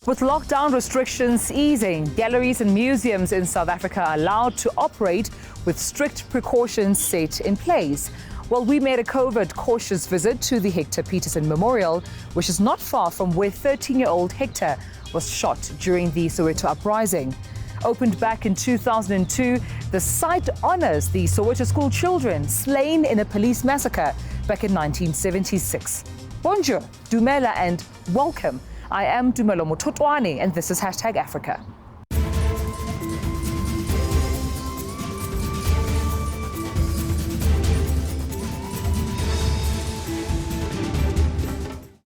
With lockdown restrictions easing, galleries and museums in South Africa are allowed to operate with strict precautions set in place. Well, we made a COVID-cautious visit to the Hector Pieterson Memorial, which is not far from where 13-year-old Hector was shot during the Soweto uprising. Opened back in 2002, the site honors the Soweto school children slain in a police massacre back in 1976. Bonjour, Dumela and welcome. I am Dumelo Mototwane and this is #Africa.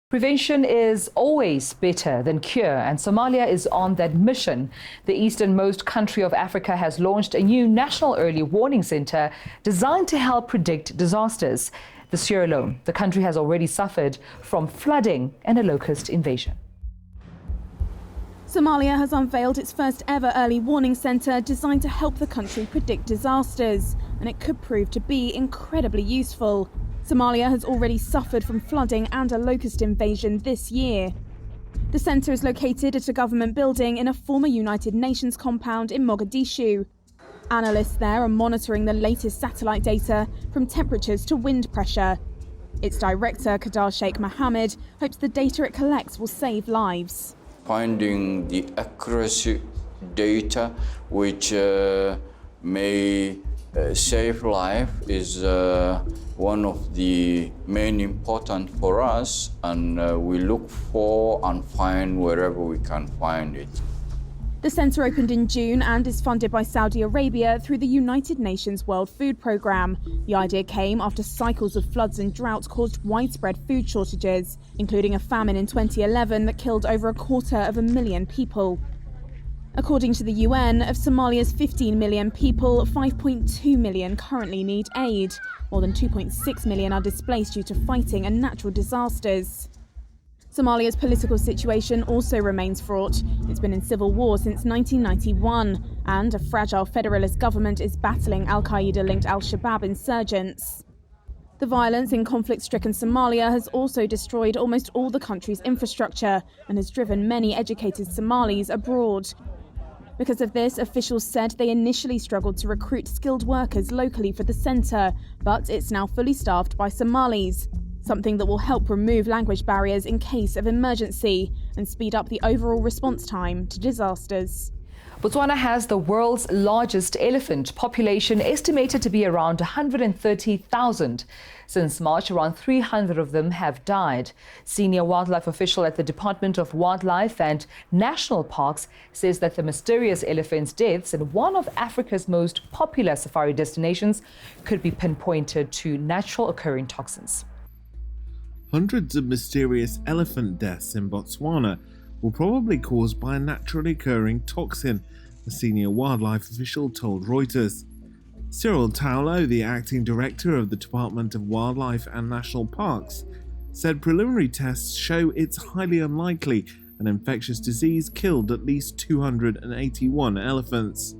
Prevention is always better than cure, and Somalia is on that mission. The easternmost country of Africa has launched a new national early warning center designed to help predict disasters. This year alone, the country has already suffered from flooding and a locust invasion. Somalia has unveiled its first ever early warning centre designed to help the country predict disasters, and it could prove to be incredibly useful. Somalia has already suffered from flooding and a locust invasion this year. The centre is located at a government building in a former United Nations compound in Mogadishu. Analysts there are monitoring the latest satellite data, from temperatures to wind pressure. Its director, Kadar Sheikh Mohammed, hopes the data it collects will save lives. Finding the accuracy data which may save life is one of the main important for us, and we look for and find wherever we can find it. The centre opened in June and is funded by Saudi Arabia through the United Nations World Food Programme. The idea came after cycles of floods and drought caused widespread food shortages, including a famine in 2011 that killed over 250,000 people. According to the UN, of Somalia's 15 million people, 5.2 million currently need aid. More than 2.6 million are displaced due to fighting and natural disasters. Somalia's political situation also remains fraught. It's been in civil war since 1991, and a fragile federalist government is battling al-Qaeda-linked al-Shabaab insurgents. The violence in conflict-stricken Somalia has also destroyed almost all the country's infrastructure and has driven many educated Somalis abroad. Because of this, officials said they initially struggled to recruit skilled workers locally for the centre, but it's now fully staffed by Somalis, something that will help remove language barriers in case of emergency and speed up the overall response time to disasters. Botswana has the world's largest elephant population, estimated to be around 130,000. Since March, around 300 of them have died. Senior wildlife official at the Department of Wildlife and National Parks says that the mysterious elephant's deaths in one of Africa's most popular safari destinations could be pinpointed to natural occurring toxins. Hundreds of mysterious elephant deaths in Botswana were probably caused by a naturally occurring toxin, a senior wildlife official told Reuters. Cyril Taulo, the acting director of the Department of Wildlife and National Parks, said preliminary tests show it's highly unlikely an infectious disease killed at least 281 elephants.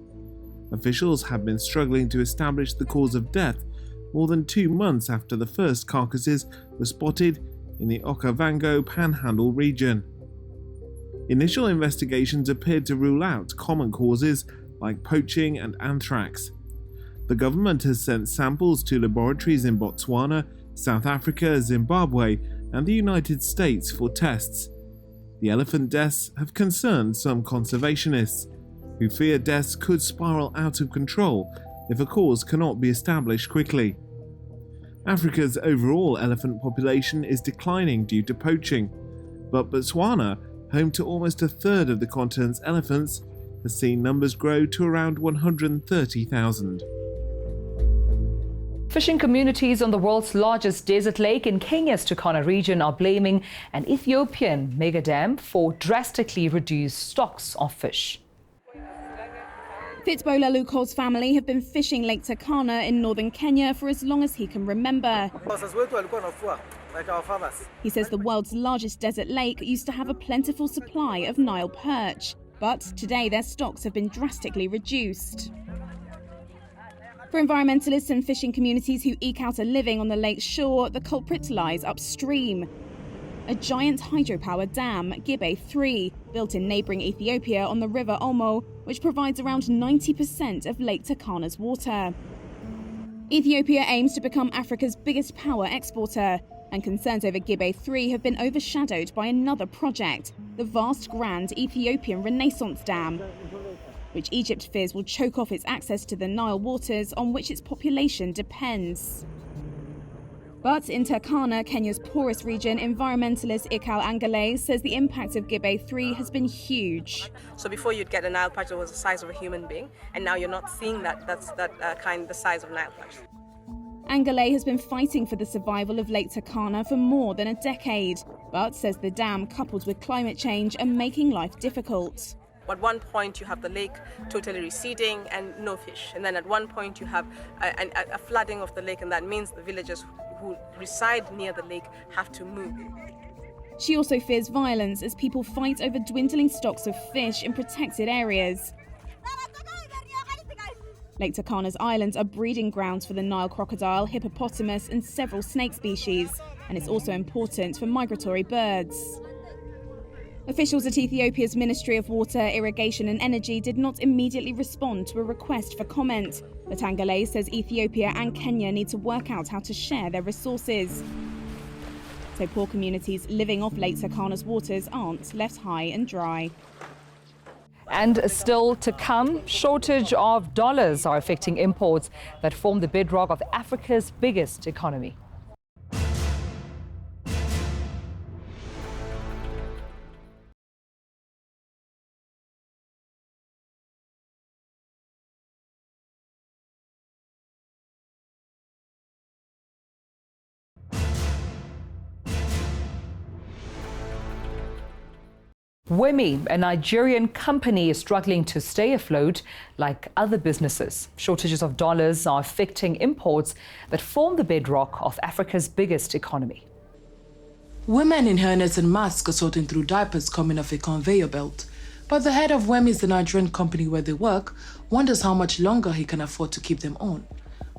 Officials have been struggling to establish the cause of death more than 2 months after the first carcasses were spotted in the Okavango Panhandle region. Initial investigations appeared to rule out common causes like poaching and anthrax. The government has sent samples to laboratories in Botswana, South Africa, Zimbabwe, and the United States for tests. The elephant deaths have concerned some conservationists, who fear deaths could spiral out of control if a cause cannot be established quickly. Africa's overall elephant population is declining due to poaching, but Botswana, home to almost a third of the continent's elephants, has seen numbers grow to around 130,000. Fishing communities on the world's largest desert lake in Kenya's TURKANA region are blaming an Ethiopian mega dam for drastically reduced stocks of fish. Fitbola Luko's family have been fishing Lake Turkana in northern Kenya for as long as he can remember. He says the world's largest desert lake used to have a plentiful supply of Nile perch, but today their stocks have been drastically reduced. For environmentalists and fishing communities who eke out a living on the lake's shore, the culprit lies upstream. A giant hydropower dam, Gibe 3, built in neighbouring Ethiopia on the river Omo, which provides around 90% of Lake Turkana's water. Ethiopia aims to become Africa's biggest power exporter, and concerns over Gibe 3 have been overshadowed by another project, the vast Grand Ethiopian Renaissance Dam, which Egypt fears will choke off its access to the Nile waters on which its population depends. But in Turkana, Kenya's poorest region, environmentalist Ikal Angale says the impact of Gibe 3 has been huge. So before you'd get a Nile patch that was the size of a human being, and now you're not seeing the size of Nile patch. Angale has been fighting for the survival of Lake Turkana for more than a decade, but says the dam, coupled with climate change, are making life difficult. At one point you have the lake totally receding and no fish, and then at one point you have a flooding of the lake, and that means the villagers who reside near the lake have to move. She also fears violence as people fight over dwindling stocks of fish in protected areas. Lake Turkana's islands are breeding grounds for the Nile crocodile, hippopotamus and several snake species, and it's also important for migratory birds. Officials at Ethiopia's Ministry of Water, Irrigation and Energy did not immediately respond to a request for comment, but Angale says Ethiopia and Kenya need to work out how to share their resources, so poor communities living off Lake Turkana's waters aren't left high and dry. And still to come, shortage of dollars are affecting imports that form the bedrock of Africa's biggest economy. Wemi, a Nigerian company, is struggling to stay afloat like other businesses. Shortages of dollars are affecting imports that form the bedrock of Africa's biggest economy. Women in hairnets and masks are sorting through diapers coming off a conveyor belt. But the head of Wemi, the Nigerian company where they work, wonders how much longer he can afford to keep them on.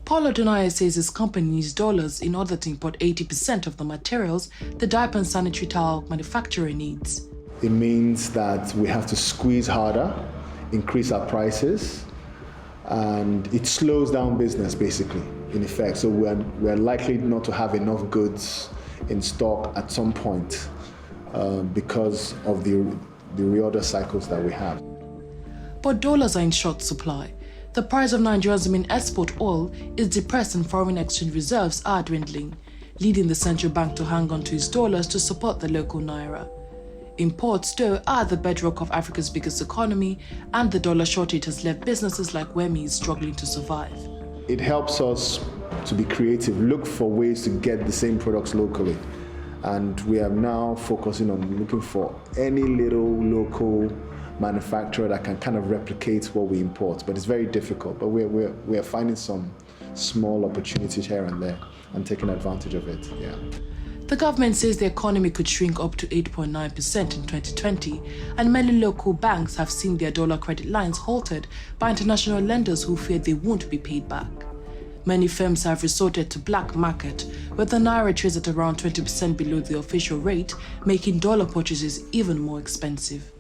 Paulo Donaya says his company needs dollars in order to import 80% of the materials the diaper and sanitary towel manufacturer needs. It means that we have to squeeze harder, increase our prices, and it slows down business basically, in effect. So we're likely not to have enough goods in stock at some point because of the reorder cycles that we have. But dollars are in short supply. The price of Nigeria's main export oil is depressed and foreign exchange reserves are dwindling, leading the central bank to hang on to its dollars to support the local naira. Imports, though, are the bedrock of Africa's biggest economy, and the dollar shortage has left businesses like Wemi struggling to survive. It helps us to be creative, look for ways to get the same products locally. And we are now focusing on looking for any little local manufacturer that can kind of replicate what we import. But it's very difficult, but we are finding some small opportunities here and there and taking advantage of it, yeah. The government says the economy could shrink up to 8.9% in 2020, and many local banks have seen their dollar credit lines halted by international lenders who fear they won't be paid back. Many firms have resorted to black market, where the naira trades at around 20% below the official rate, making dollar purchases even more expensive.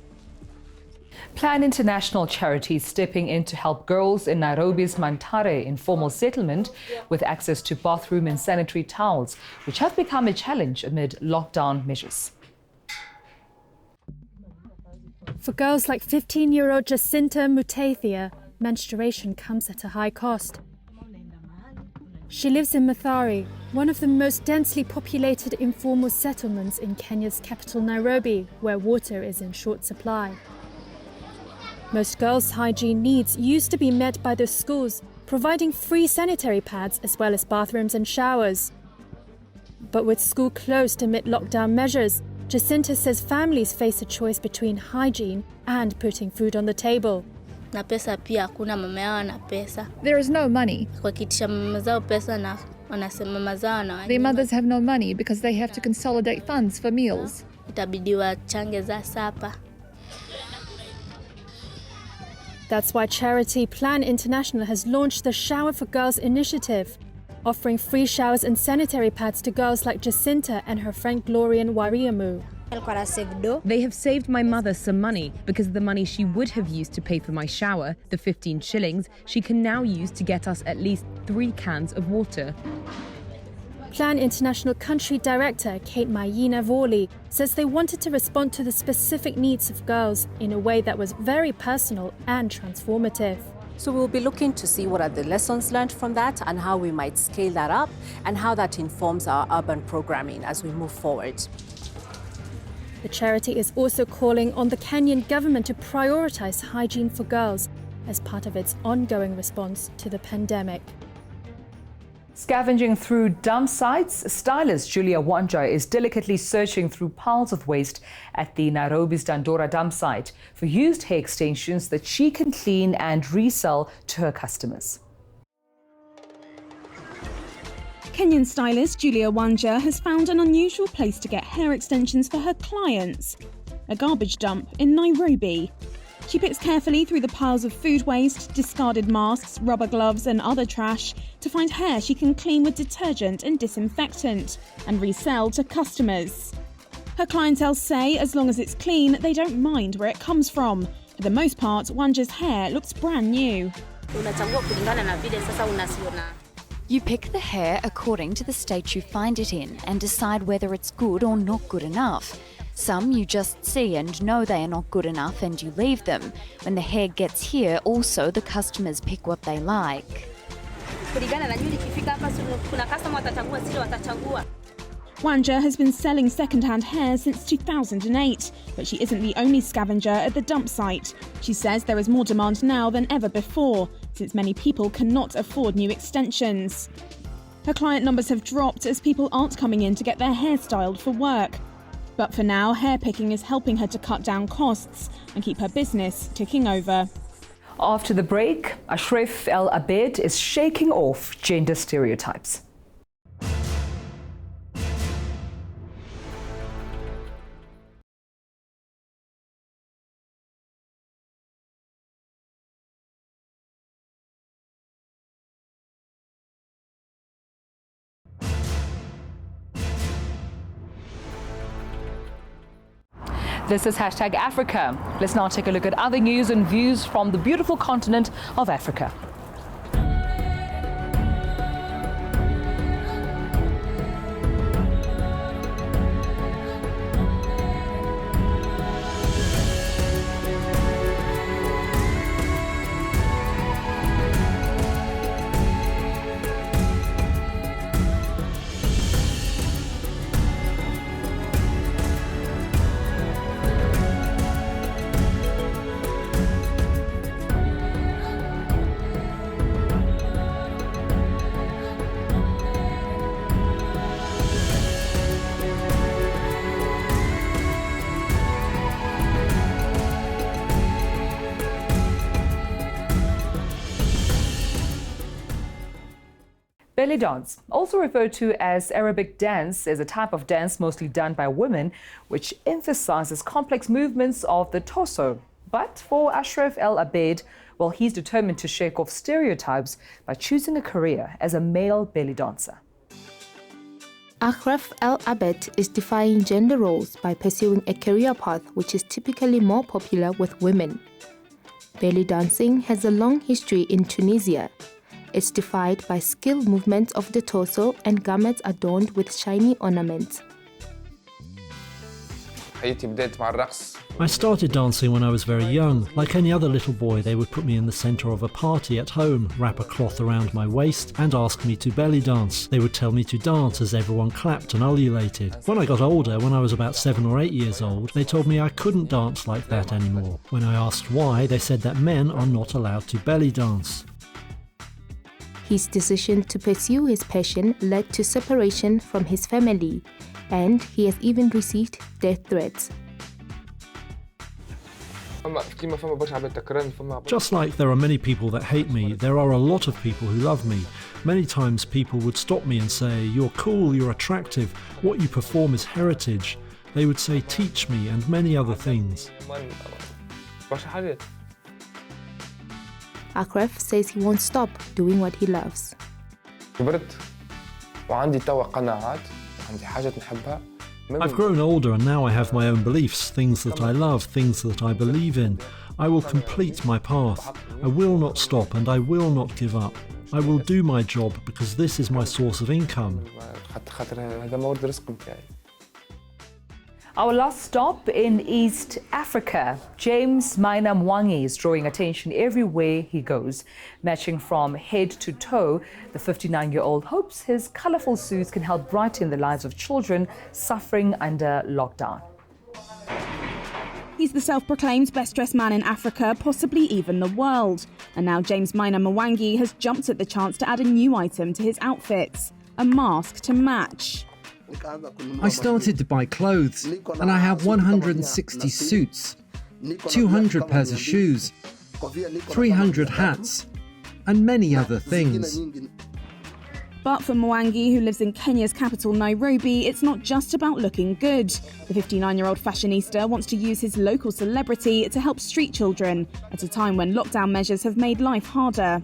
Plan International charities stepping in to help girls in Nairobi's Mantare informal settlement with access to bathroom and sanitary towels, which have become a challenge amid lockdown measures. For girls like 15-year-old Jacinta Mutethia, menstruation comes at a high cost. She lives in Mathare, one of the most densely populated informal settlements in Kenya's capital Nairobi, where water is in short supply. Most girls' hygiene needs used to be met by the schools, providing free sanitary pads as well as bathrooms and showers. But with school closed amid lockdown measures, Jacinta says families face a choice between hygiene and putting food on the table. Na pesa pia hakuna, mama yao ana pesa. There is no money. Kwa kitisha mama zao pesa na wanasema mama zao na their mothers have no money because they have to consolidate funds for meals. Itabidi wachange za sapa. That's why charity Plan International has launched the Shower for Girls initiative, offering free showers and sanitary pads to girls like Jacinta and her friend Gloria Wariamu. They have saved my mother some money because the money she would have used to pay for my shower, the 15 shillings, she can now use to get us at least 3 cans of water. Plan International Country Director Kate Mayina Vorley says they wanted to respond to the specific needs of girls in a way that was very personal and transformative. So we'll be looking to see what are the lessons learned from that and how we might scale that up and how that informs our urban programming as we move forward. The charity is also calling on the Kenyan government to prioritize hygiene for girls as part of its ongoing response to the pandemic. Scavenging through dump sites, stylist Julia Wanja is delicately searching through piles of waste at the Nairobi's Dandora dump site for used hair extensions that she can clean and resell to her customers. Kenyan stylist Julia Wanja has found an unusual place to get hair extensions for her clients, a garbage dump in Nairobi. She picks carefully through the piles of food waste, discarded masks, rubber gloves and other trash to find hair she can clean with detergent and disinfectant and resell to customers. Her clientele say as long as it's clean, they don't mind where it comes from. For the most part, Wanja's hair looks brand new. You pick the hair according to the state you find it in and decide whether it's good or not good enough. Some you just see and know they are not good enough and you leave them. When the hair gets here, also the customers pick what they like. Wanja has been selling second-hand hair since 2008, but she isn't the only scavenger at the dump site. She says there is more demand now than ever before, since many people cannot afford new extensions. Her client numbers have dropped as people aren't coming in to get their hair styled for work. But for now, hair picking is helping her to cut down costs and keep her business ticking over. After the break, Ashraf El Abed is shaking off gender stereotypes. This is #Africa. Let's now take a look at other news and views from the beautiful continent of Africa. Belly dance, also referred to as Arabic dance, is a type of dance mostly done by women, which emphasizes complex movements of the torso. But for Ashraf El Abed, well, he's determined to shake off stereotypes by choosing a career as a male belly dancer. Ashraf El Abed is defying gender roles by pursuing a career path which is typically more popular with women. Belly dancing has a long history in Tunisia. It's defined by skilled movements of the torso and garments adorned with shiny ornaments. I started dancing when I was very young. Like any other little boy, they would put me in the centre of a party at home, wrap a cloth around my waist and ask me to belly dance. They would tell me to dance as everyone clapped and ululated. When I got older, when I was about 7 or 8 years old, they told me I couldn't dance like that anymore. When I asked why, they said that men are not allowed to belly dance. His decision to pursue his passion led to separation from his family, and he has even received death threats. Just like there are many people that hate me, there are a lot of people who love me. Many times people would stop me and say, "You're cool, you're attractive, what you perform is heritage." They would say, "Teach me," and many other things. Ashraf says he won't stop doing what he loves. كبرت وعندي توا قناعات، عندي حاجات نحبها، I've grown older and now I have my own beliefs, things that I love, things that I believe in. I will complete my path. I will not stop and I will not give up. I will do my job because this is my source of income. Our last stop in East Africa. James Maina Mwangi is drawing attention everywhere he goes. Matching from head to toe, the 59-year-old hopes his colourful suits can help brighten the lives of children suffering under lockdown. He's the self-proclaimed best-dressed man in Africa, possibly even the world. And now James Maina Mwangi has jumped at the chance to add a new item to his outfits, a mask to match. I started to buy clothes, and I have 160 suits, 200 pairs of shoes, 300 hats, and many other things. But for Mwangi, who lives in Kenya's capital, Nairobi, it's not just about looking good. The 59-year-old fashionista wants to use his local celebrity to help street children at a time when lockdown measures have made life harder.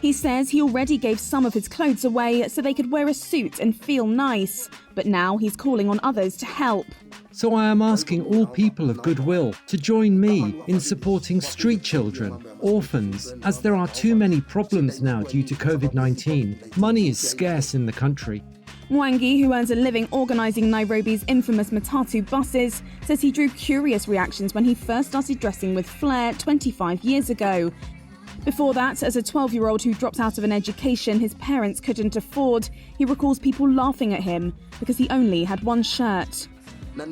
He says he already gave some of his clothes away so they could wear a suit and feel nice. But now he's calling on others to help. So I am asking all people of goodwill to join me in supporting street children, orphans, as there are too many problems now due to COVID-19. Money is scarce in the country. Mwangi, who earns a living organising Nairobi's infamous Matatu buses, says he drew curious reactions when he first started dressing with flair 25 years ago. Before that, as a 12-year-old who dropped out of an education his parents couldn't afford, he recalls people laughing at him because he only had one shirt.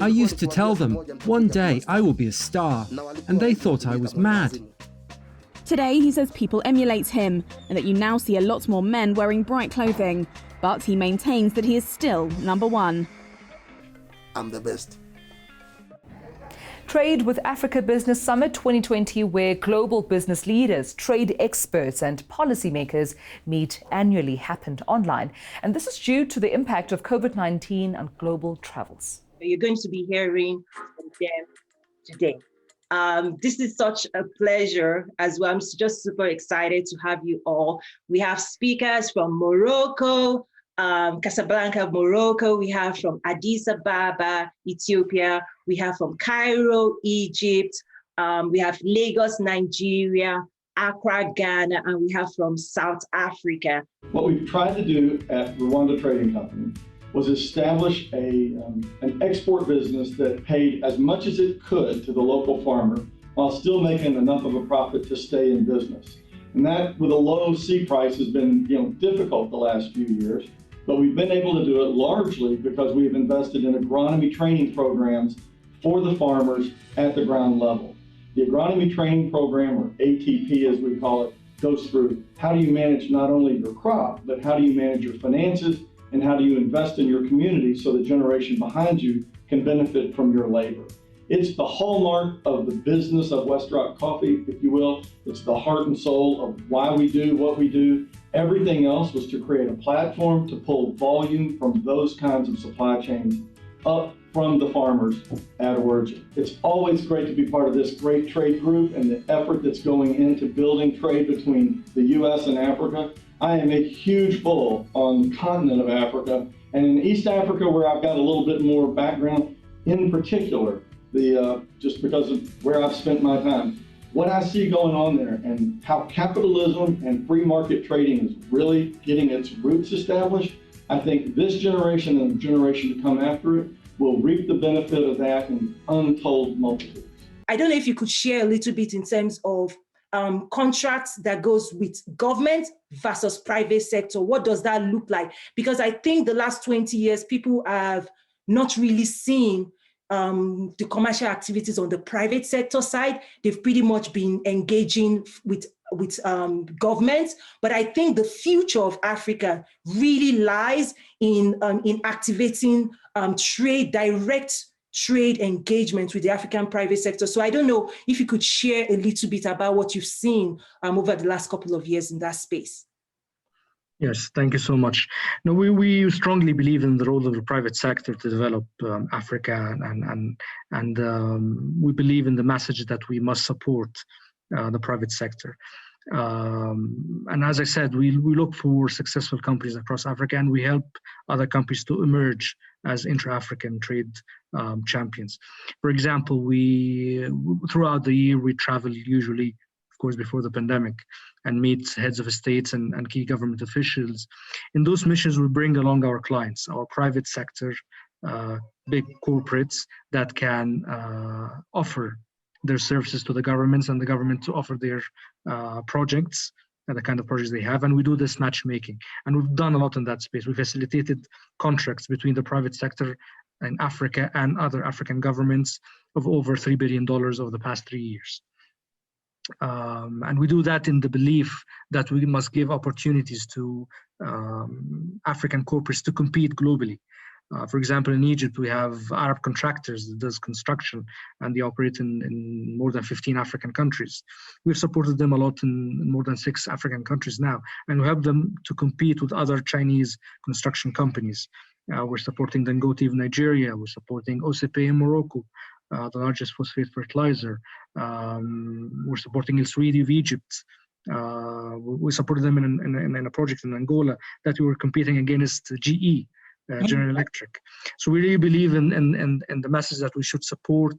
I used to tell them, one day I will be a star, and they thought I was mad. Today, he says people emulate him and that you now see a lot more men wearing bright clothing. But he maintains that he is still number one. I'm the best. Trade with Africa Business Summit 2020, where global business leaders, trade experts and policymakers meet annually, happened online. And this is due to the impact of COVID-19 on global travels. You're going to be hearing from them today. This is such a pleasure as well. I'm just super excited to have you all. We have speakers from Morocco, Casablanca, Morocco. We have from Addis Ababa, Ethiopia. We have from Cairo, Egypt. We have Lagos, Nigeria, Accra, Ghana, and we have from South Africa. What we've tried to do at Rwanda Trading Company was establish an export business that paid as much as it could to the local farmer while still making enough of a profit to stay in business. And that, with a low C price, has been difficult the last few years. But we've been able to do it largely because we've invested in agronomy training programs for the farmers at the ground level. The agronomy training program, or ATP as we call it, goes through how do you manage not only your crop, but how do you manage your finances, and how do you invest in your community so the generation behind you can benefit from your labor. It's the hallmark of the business of Westrock Coffee, if you will. It's the heart and soul of why we do what we do. Everything else was to create a platform to pull volume from those kinds of supply chains up from the farmers at origin. It's always great to be part of this great trade group and the effort that's going into building trade between the U.S. and Africa. I am a huge bull on the continent of Africa, and in East Africa, where I've got a little bit more background, in particular, just because of where I've spent my time, what I see going on there and how capitalism and free market trading is really getting its roots established, I think this generation and the generation to come after it will reap the benefit of that in untold multitudes. I don't know if you could share a little bit in terms of contracts that goes with government versus private sector. What does that look like? Because I think the last 20 years, people have not really seen the commercial activities on the private sector side. They've pretty much been engaging with governments. But I think the future of Africa really lies in activating direct trade engagement with the African private sector. So I don't know if you could share a little bit about what you've seen over the last couple of years in that space. Yes, thank you so much. No, we strongly believe in the role of the private sector to develop Africa, and we believe in the message that we must support the private sector. And as I said, we look for successful companies across Africa, and we help other countries to emerge as intra-African trade champions. For example, we throughout the year we travel usually, of course, before the pandemic, and meet heads of states and key government officials. In those missions, we bring along our clients, our private sector, big corporates that can offer their services to the governments and the government to offer their projects and the kind of projects they have. And we do this matchmaking. And we've done a lot in that space. We facilitated contracts between the private sector in Africa and other African governments of over $3 billion over the past 3 years. And we do that in the belief that we must give opportunities to African corporates to compete globally. For example, in Egypt, we have Arab contractors that does construction, and they operate in more than 15 African countries. We've supported them a lot in more than 6 African countries now, and we help them to compete with other Chinese construction companies. We're supporting Dangote of Nigeria. We're supporting OCP in Morocco, the largest phosphate fertilizer. We're supporting El Suidi of Egypt. We supported them in a project in Angola that we were competing against GE. General Electric. So we really believe in the message that we should support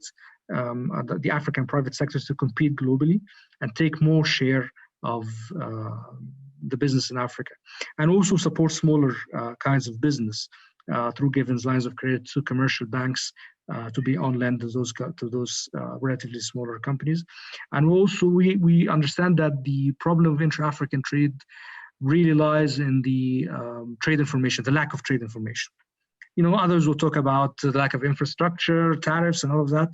the African private sectors to compete globally and take more share of the business in Africa, and also support smaller kinds of business through giving lines of credit to commercial banks to be on lend to those relatively smaller companies. And also we understand that the problem of intra-African trade really lies in the trade information, the lack of trade information. You know, others will talk about the lack of infrastructure, tariffs, and all of that.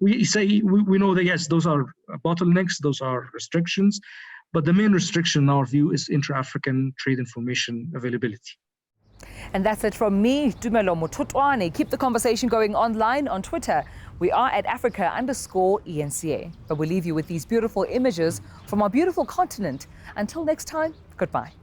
We say we know that yes, those are bottlenecks, those are restrictions, but the main restriction in our view is intra-African trade information availability. And that's it from me, Dumelo Mututwane. Keep the conversation going online on Twitter. We are at Africa_ENCA. But we leave you with these beautiful images from our beautiful continent. Until next time, goodbye.